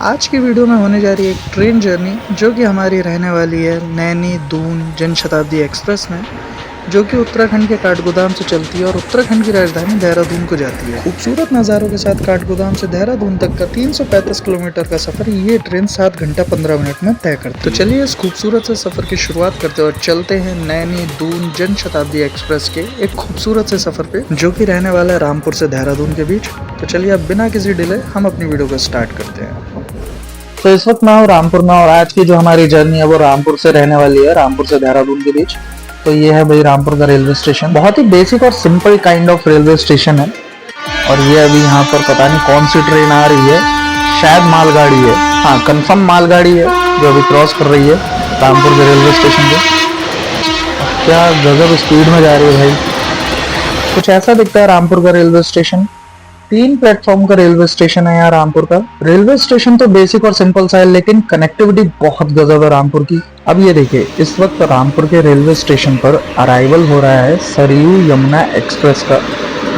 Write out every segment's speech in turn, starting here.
आज की वीडियो में होने जा रही है एक ट्रेन जर्नी जो कि हमारी रहने वाली है नैनी दून जन शताब्दी एक्सप्रेस में, जो कि उत्तराखंड के काठगोदाम से चलती है और उत्तराखंड की राजधानी देहरादून को जाती है। खूबसूरत नज़ारों के साथ काठगोदाम से देहरादून तक का 335 किलोमीटर का सफर ये ट्रेन 7 घंटा 15 मिनट में तय करती है। तो चलिए इस खूबसूरत से सफर की शुरुआत करते हैं और चलते हैं नैनी दून जन शताब्दी एक्सप्रेस के एक खूबसूरत से सफर पे, जो कि रहने वाला है रामपुर से देहरादून के बीच। तो चलिए अब बिना किसी डिले हम अपनी वीडियो को स्टार्ट करते हैं। तो इस वक्त मैं हूँ रामपुर में और आज की जो हमारी जर्नी है वो रामपुर से रहने वाली है, रामपुर से देहरादून के बीच। तो ये है भाई रामपुर का रेलवे स्टेशन। बहुत ही बेसिक और simple kind of railway station है। और ये अभी यहाँ पर पता नहीं कौन सी ट्रेन आ रही है, शायद मालगाड़ी है, हाँ कंफर्म मालगाड़ी है जो अभी क्रॉस कर रही है रामपुर के रेलवे स्टेशन पे। क्या गजब स्पीड में जा रही है भाई। कुछ ऐसा दिखता है रामपुर का रेलवे स्टेशन। 3 प्लेटफॉर्म का रेलवे स्टेशन है यहाँ रामपुर का। रेलवे स्टेशन तो बेसिक और सिंपल सा है, लेकिन कनेक्टिविटी बहुत गजब है रामपुर की। अब ये देखिए, इस वक्त रामपुर के रेलवे स्टेशन पर अराइवल हो रहा है सरयू यमुना एक्सप्रेस का,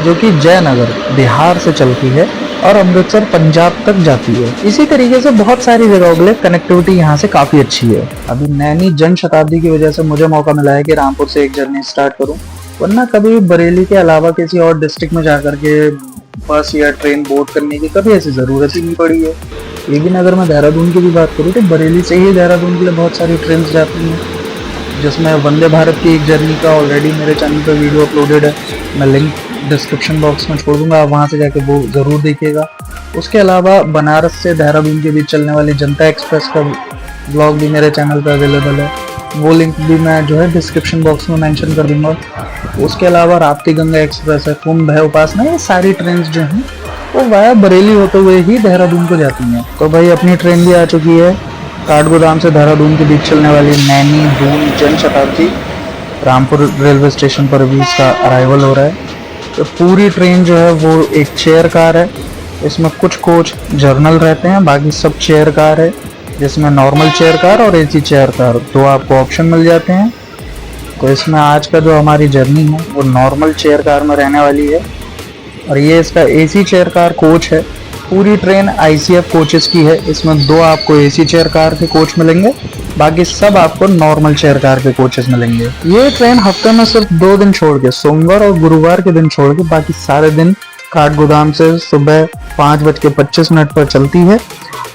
जो कि जयनगर बिहार से चलती है और अमृतसर पंजाब तक जाती है। इसी तरीके से बहुत सारी जगहों के लिए कनेक्टिविटी यहाँ से काफी अच्छी है। अभी नैनी जन शताब्दी की वजह से मुझे मौका मिला है कि रामपुर से एक जर्नी स्टार्ट करूँ, वरना कभी बरेली के अलावा किसी और डिस्ट्रिक्ट में जाकर के बस या ट्रेन बोर्ड करने की कभी ऐसी ज़रूरत ही नहीं पड़ी है। लेकिन अगर मैं देहरादून की भी बात करूँ तो बरेली से ही देहरादून के लिए बहुत सारी ट्रेन जाती हैं, जिसमें वंदे भारत की एक जर्नी का ऑलरेडी मेरे चैनल पर वीडियो अपलोडेड है। मैं लिंक डिस्क्रिप्शन बॉक्स में छोड़ दूंगा, आप वहाँ से जाके वो ज़रूर देखिएगा। उसके अलावा बनारस से देहरादून के बीच चलने वाली जनता एक्सप्रेस का ब्लॉग भी मेरे चैनल पर अवेलेबल है, वो लिंक भी मैं जो है डिस्क्रिप्शन बॉक्स में मेंशन कर दूंगा। उसके अलावा राप्ती गंगा एक्सप्रेस है, कुंभ है, उपासना, ये सारी ट्रेन जो हैं वो वाया बरेली होते हुए ही देहरादून को जाती हैं। तो भाई अपनी ट्रेन भी आ चुकी है, काठगोदाम से देहरादून के बीच चलने वाली नैनी दून जन शताब्दी। रामपुर रेलवे स्टेशन पर भी इसका अराइवल हो रहा है। तो पूरी ट्रेन जो है वो एक चेयर कार है। इसमें कुछ कोच जर्नल रहते हैं, बाकी सब चेयर कार है, जिसमें नॉर्मल चेयर कार और एसी चेयर कार दो आपको ऑप्शन मिल जाते हैं। तो इसमें आज का जो हमारी जर्नी है वो नॉर्मल चेयर कार में रहने वाली है और ये इसका एसी चेयर कार कोच है। पूरी ट्रेन आईसीएफ कोचेस की है। इसमें 2 आपको एसी चेयर कार के कोच मिलेंगे, बाकी सब आपको नॉर्मल चेयर कार के कोचेस मिलेंगे। ये ट्रेन हफ्ते में सिर्फ 2 दिन छोड़ के, सोमवार और गुरुवार के दिन छोड़ के, बाकी सारे दिन काठगोदाम से सुबह 5:25 पर चलती है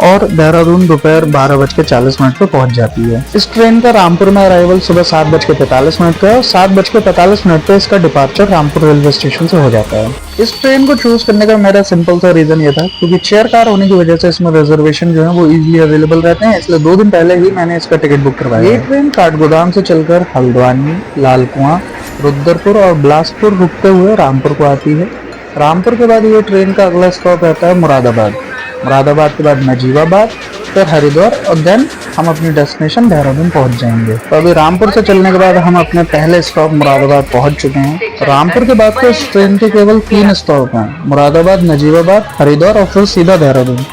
और देहरादून दोपहर 12:40 पर पहुंच जाती है। इस ट्रेन का रामपुर में अराइवल सुबह 7:45 का है और 7:45 पे इसका डिपार्चर रामपुर रेलवे स्टेशन से हो जाता है। इस ट्रेन को चूज करने का मेरा सिंपल सा रीजन ये था, क्योंकि चेयर कार होने की वजह से इसमें रिजर्वेशन जो है वो इजीली अवेलेबल रहते हैं, इसलिए 2 दिन पहले ही मैंने इसका टिकट बुक करवाया। ये ट्रेन काठगोदाम से चलकर हल्द्वानी, लालकुआं, रुद्रपुर और बिलासपुर रुकते हुए रामपुर को आती है। रामपुर के बाद ये ट्रेन का अगला स्टॉप रहता है मुरादाबाद। मुरादाबाद के बाद नजीबाबाद, फिर हरिद्वार और देन हम अपनी डेस्टिनेशन देहरादून पहुंच जाएंगे। तो अभी रामपुर से चलने के बाद हम अपने पहले स्टॉप मुरादाबाद पहुंच चुके हैं। रामपुर के बाद तो इस ट्रेन के केवल 3 स्टॉप हैं, मुरादाबाद, नजीबाबाद, हरिद्वार और फिर सीधा देहरादून।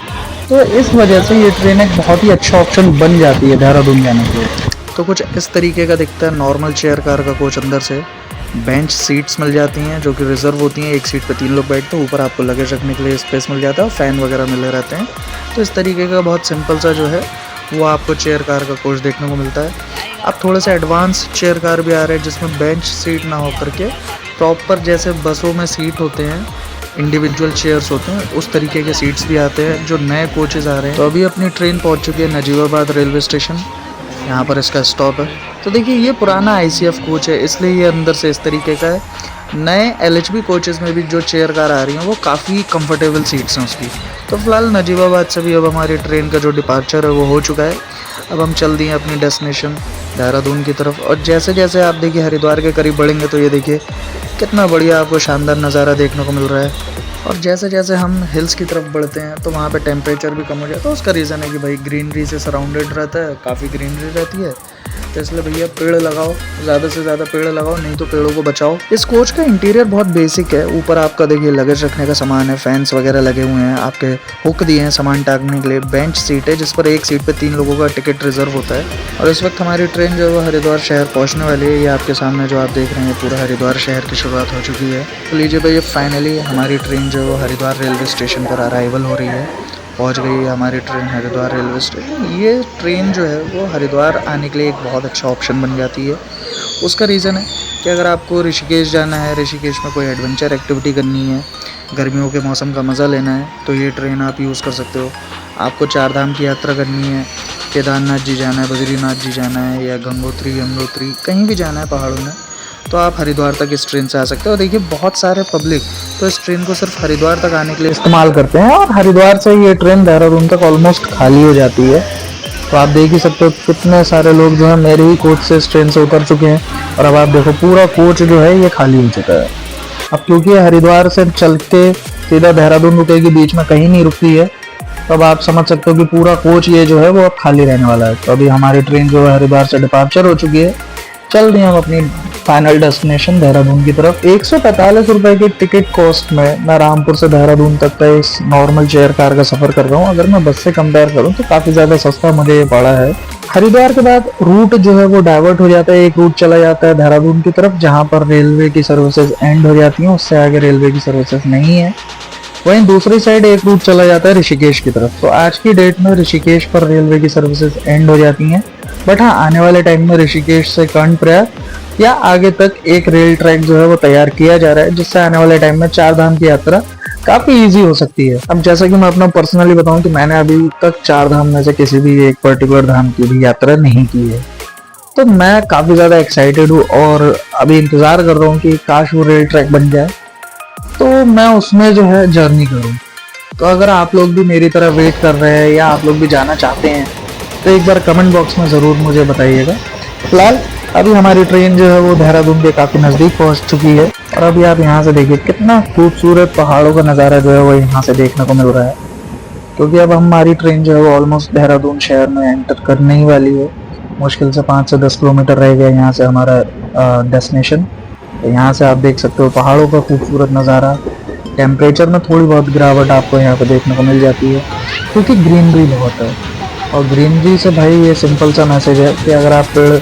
तो इस वजह से ये ट्रेन एक बहुत ही अच्छा ऑप्शन बन जाती है देहरादून जाने के लिए। तो कुछ इस तरीके का दिखता है नॉर्मल चेयर कार का कोच। अंदर से बेंच सीट्स मिल जाती हैं जो कि रिजर्व होती हैं, एक सीट पे 3 लोग बैठते हैं, ऊपर आपको लगेज रखने के लिए स्पेस मिल जाता है और फैन वगैरह मिले रहते हैं। तो इस तरीके का बहुत सिंपल सा जो है वो आपको चेयर कार का कोच देखने को मिलता है। अब थोड़े से एडवांस चेयर कार भी आ रहे हैं जिसमें बेंच सीट ना हो करके प्रॉपर जैसे बसों में सीट होते हैं, इंडिविजुअल चेयर्स होते हैं, उस तरीके के सीट्स भी आते हैं जो नए कोचेज़ आ रहे हैं। तो अभी अपनी ट्रेन पहुँच चुकी है नजीबाबाद रेलवे स्टेशन, यहाँ पर इसका स्टॉप है। तो देखिए ये पुराना आईसीएफ कोच है, इसलिए ये अंदर से इस तरीके का है। नए एलएचबी कोचेज़ में भी जो चेयर कार आ रही हैं वो काफ़ी कंफर्टेबल सीट्स हैं उसकी। तो फिलहाल नजीबाबाद से भी अब हमारी ट्रेन का जो डिपार्चर है वो हो चुका है। अब हम चल दिए अपनी डेस्टिनेशन देहरादून की तरफ। और जैसे जैसे आप देखिए हरिद्वार के करीब बढ़ेंगे तो ये देखिए कितना बढ़िया आपको शानदार नज़ारा देखने को मिल रहा है। और जैसे जैसे हम हिल्स की तरफ बढ़ते हैं तो वहाँ पे टेम्परेचर भी कम हो जाता है। उसका रीज़न है कि भाई ग्रीनरी से सराउंडेड रहता है, काफ़ी ग्रीनरी रहती है। तो इसलिए भैया पेड़ लगाओ, ज़्यादा से ज़्यादा पेड़ लगाओ, नहीं तो पेड़ों को बचाओ। इस कोच का इंटीरियर बहुत बेसिक है। ऊपर आपका देखिए लगेज रखने का सामान है, फैंस वगैरह लगे हुए हैं, आपके हुक दिए हैं सामान टांगने के लिए, बेंच सीट है जिस पर एक सीट पे 3 लोगों का टिकट रिजर्व होता है। और इस वक्त हमारी ट्रेन जो है वो हरिद्वार शहर पहुँचने वाली है। ये आपके सामने जो आप देख रहे हैं पूरा हरिद्वार शहर की शुरुआत हो चुकी है। तो लीजिए भैया फाइनली हमारी ट्रेन जो है वो हरिद्वार रेलवे स्टेशन पर अराइवल हो रही है। पहुंच गई है हमारी ट्रेन हरिद्वार रेलवे स्टेशन। ये ट्रेन जो है वो हरिद्वार आने के लिए एक बहुत अच्छा ऑप्शन बन जाती है। उसका रीज़न है कि अगर आपको ऋषिकेश जाना है, ऋषिकेश में कोई एडवेंचर एक्टिविटी करनी है, गर्मियों के मौसम का मज़ा लेना है, तो ये ट्रेन आप यूज़ कर सकते हो। आपको 4 धाम की यात्रा करनी है, केदारनाथ जी जाना है, बद्रीनाथ जी जाना है, या गंगोत्री यमुनोत्री कहीं भी जाना है पहाड़ों में, तो आप हरिद्वार तक इस ट्रेन से आ सकते हो। और देखिए बहुत सारे पब्लिक तो इस ट्रेन को सिर्फ हरिद्वार तक आने के लिए इस्तेमाल करते हैं, और हरिद्वार से ये ट्रेन देहरादून तक ऑलमोस्ट खाली हो जाती है। तो आप देख ही सकते हो कितने सारे लोग जो है मेरे ही कोच से इस ट्रेन से उतर चुके हैं, और अब आप देखो पूरा कोच जो है ये खाली हो चुका है। अब क्योंकि हरिद्वार से चल के सीधा देहरादून रुकेगी, बीच में कहीं नहीं रुकती है, तो अब आप समझ सकते हो कि पूरा कोच ये जो है वो अब खाली रहने वाला है। तो अभी हमारी ट्रेन जो है हरिद्वार से डिपार्चर हो चुकी है, चल रही हम अपनी फाइनल डेस्टिनेशन देहरादून की तरफ। 145 रुपए की टिकट कॉस्ट में मैं रामपुर से देहरादून तक का इस नॉर्मल चेयर कार का सफर कर रहा हूँ। अगर मैं बस से कंपेयर करूँ तो काफी ज्यादा सस्ता मुझे ये पड़ा है। हरिद्वार के बाद रूट जो है वो डाइवर्ट हो जाता है, एक रूट चला जाता है देहरादून की तरफ जहाँ पर रेलवे की सर्विसेज एंड हो जाती हैं, उससे आगे रेलवे की सर्विसेज नहीं है। वहीं दूसरी साइड एक रूट चला जाता है ऋषिकेश की तरफ। तो आज की डेट में ऋषिकेश पर रेलवे की सर्विसेज एंड हो जाती हैं, बट हाँ आने वाले टाइम में ऋषिकेश से कर्णप्रयाग या आगे तक एक रेल ट्रैक जो है वो तैयार किया जा रहा है, जिससे आने वाले टाइम में 4 धाम की यात्रा काफी इजी हो सकती है। अब जैसा कि मैं अपना पर्सनली बताऊं कि मैंने अभी तक 4 धाम में से किसी भी एक पर्टिकुलर धाम की भी यात्रा नहीं की है, तो मैं काफी ज्यादा एक्साइटेड हूँ और अभी इंतजार कर रहा हूँ कि काश वो रेल ट्रैक बन जाए तो मैं उसमें जो है जर्नी करूँ। तो अगर आप लोग भी मेरी तरह वेट कर रहे हैं या आप लोग भी जाना चाहते हैं तो एक बार कमेंट बॉक्स में ज़रूर मुझे बताइएगा। फिलहाल अभी हमारी ट्रेन जो है वो देहरादून के काफ़ी नज़दीक पहुंच चुकी है, और अभी आप यहाँ से देखिए कितना खूबसूरत पहाड़ों का नज़ारा जो है वो यहाँ से देखने को मिल रहा है। क्योंकि अब हमारी ट्रेन जो है वो ऑलमोस्ट देहरादून शहर में एंटर करने ही वाली है। मुश्किल से 5 से 10 किलोमीटर रह गया यहाँ से हमारा डेस्टिनेशन। तो यहाँ से आप देख सकते हो पहाड़ों का खूबसूरत नज़ारा। टेम्परेचर में थोड़ी बहुत गिरावट आपको यहाँ पे देखने को मिल जाती है क्योंकि ग्रीनरी बहुत है, और ग्रीनरी से भाई ये सिंपल सा मैसेज है कि अगर आप पेड़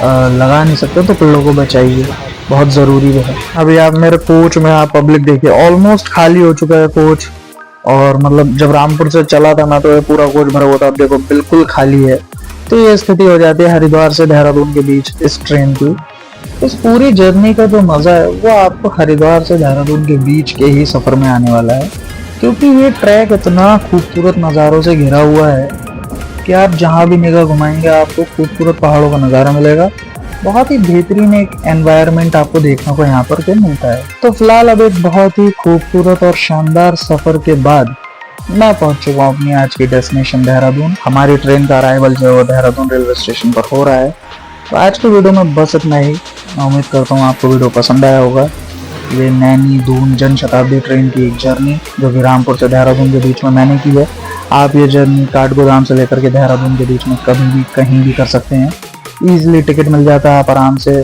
लगा नहीं सकते तो पेड़ों को बचाइए, बहुत ज़रूरी है। अभी आप मेरे कोच में आप पब्लिक देखिए, ऑलमोस्ट खाली हो चुका है कोच, और मतलब जब रामपुर से चला था मैं तो ये पूरा कोच भरा हुआ था, अब देखो बिल्कुल खाली है। तो ये स्थिति हो जाती है हरिद्वार से देहरादून के बीच इस ट्रेन की। इस पूरी जर्नी का जो मज़ा है वो आपको हरिद्वार से देहरादून के बीच के ही सफ़र में आने वाला है, क्योंकि ये ट्रैक इतना खूबसूरत नज़ारों से घिरा हुआ है कि आप जहाँ भी निगाह घुमाएंगे आपको खूबसूरत पहाड़ों का नज़ारा मिलेगा। बहुत ही बेहतरीन एक एनवायरनमेंट आपको देखने को यहाँ पर के मिलता है। तो फिलहाल अब एक बहुत ही खूबसूरत और शानदार सफ़र के बाद मैं पहुंच चुका हूँ अपनी आज की डेस्टिनेशन देहरादून। हमारी ट्रेन का अराइवल जो है वो देहरादून रेलवे स्टेशन पर हो रहा है। तो आज की वीडियो में बस इतना ही। मैं उम्मीद करता हूँ आपको वीडियो पसंद आया होगा। ये नैनी दून जन शताब्दी ट्रेन की एक जर्नी जो कि रामपुर से देहरादून के बीच में मैंने की है। आप ये जर्नी काठगोदाम से लेकर के देहरादून के बीच में कभी भी कहीं भी कर सकते हैं। ईजिली टिकट मिल जाता है, आप आराम से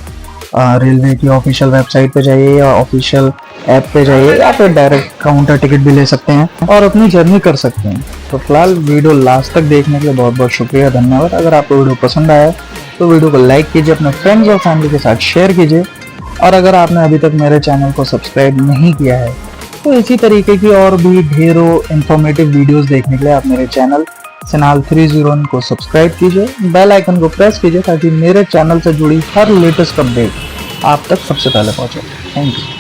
रेलवे की ऑफिशियल वेबसाइट पे जाइए या ऑफिशियल ऐप पे जाइए या फिर डायरेक्ट काउंटर टिकट भी ले सकते हैं और अपनी जर्नी कर सकते हैं। तो फिलहाल वीडियो लास्ट तक देखने के लिए बहुत बहुत शुक्रिया, धन्यवाद। अगर आपको वीडियो पसंद आया तो वीडियो को लाइक कीजिए, अपने फ्रेंड्स और फैमिली के साथ शेयर कीजिए, और अगर आपने अभी तक मेरे चैनल को सब्सक्राइब नहीं किया है तो इसी तरीके की और भी ढेरों इंफॉर्मेटिव वीडियोस देखने के लिए आप मेरे चैनल सनाल 301 को सब्सक्राइब कीजिए, बेल आइकन को प्रेस कीजिए ताकि मेरे चैनल से जुड़ी हर लेटेस्ट अपडेट आप तक सबसे पहले पहुंचे। Thank you.